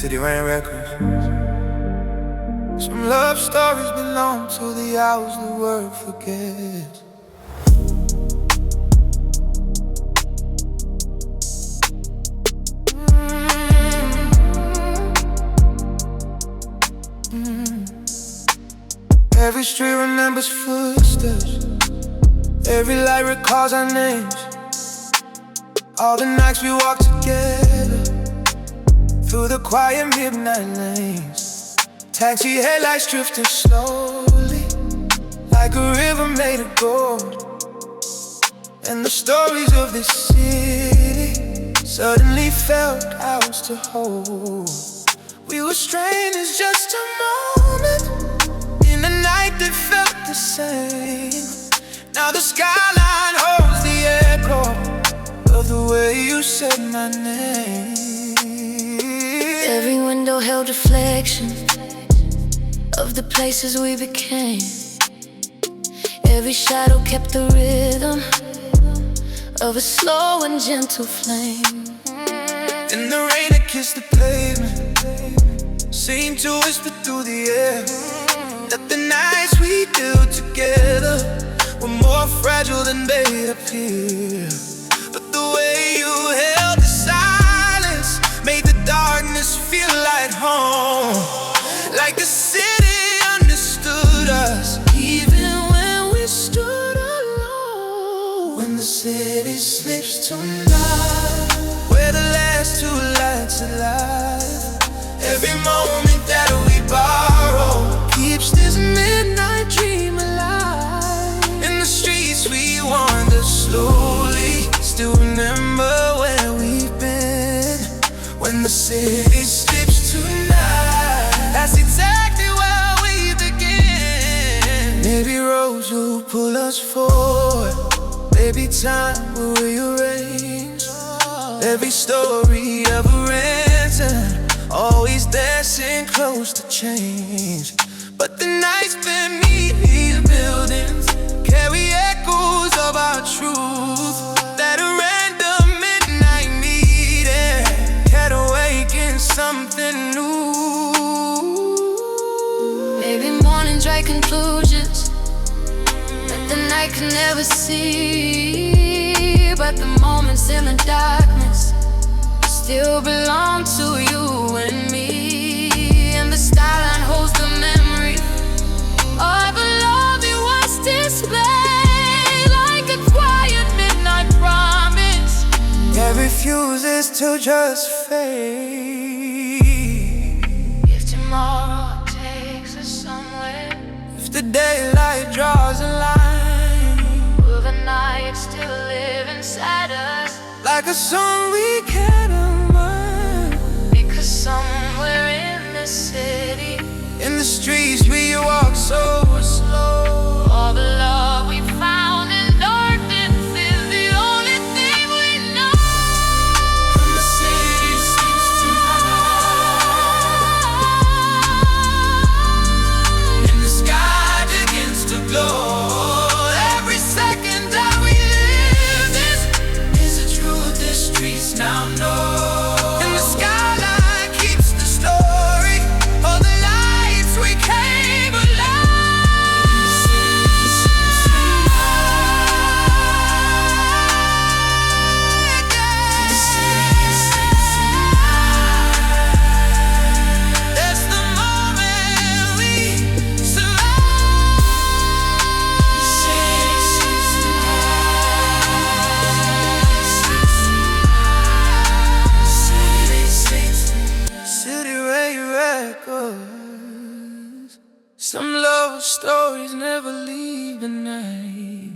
City Rain Records. Some love stories belong to the hours the world forgets. Every street remembers footsteps. Every light recalls our names. All the nights we walked together through the quiet midnight lanes. Taxi headlights drifting slowly like a river made of gold. And the stories of this city suddenly felt ours to hold. We were strangers just a moment in a night that felt the same. Now the skyline holds the echo of the way you said my name. Every window held reflection of the places we became. Every shadow kept the rhythm of a slow and gentle flame. In the rain that kissed the pavement seemed to whisper through the air that the nights we built together were more fragile than they appear. But the way you held the silence made the darkness feel like home. Like the city understood us even when we stood alone. When the city sleeps tonight, we're the last two lights alive. Every moment that we borrow keeps this midnight dream alive. In the streets we wander slowly, still remember where we've been. When the city sleeps tonight, that's exactly where we begin. Maybe roads will pull us forward, maybe time will rearrange every story ever written, always dancing close to change. But the nights beneath these buildings carry echoes of our truth, that a random midnight meeting can awaken something new. Maybe mornings write conclusions that the night can never see, but the moments in the darkness still belong to you and me. And the skyline holds the memory of a love you once displayed, like a quiet midnight promise That refuses to just fade. if tomorrow takes us somewhere. If the daylight draws a line, Will the night still live inside us? like a song we can't unwind. Because somewhere in the city, In the streets we walk so slow, all the love we found in darkness is the only thing we know. when the city sleeps tonight, and the sky begins to glow. Every second that we live, this is the truth the streets now know. And the skyline keeps the story of the lights we came alive. That's the moment we survive. City Rain Records. Some love stories never leave the night.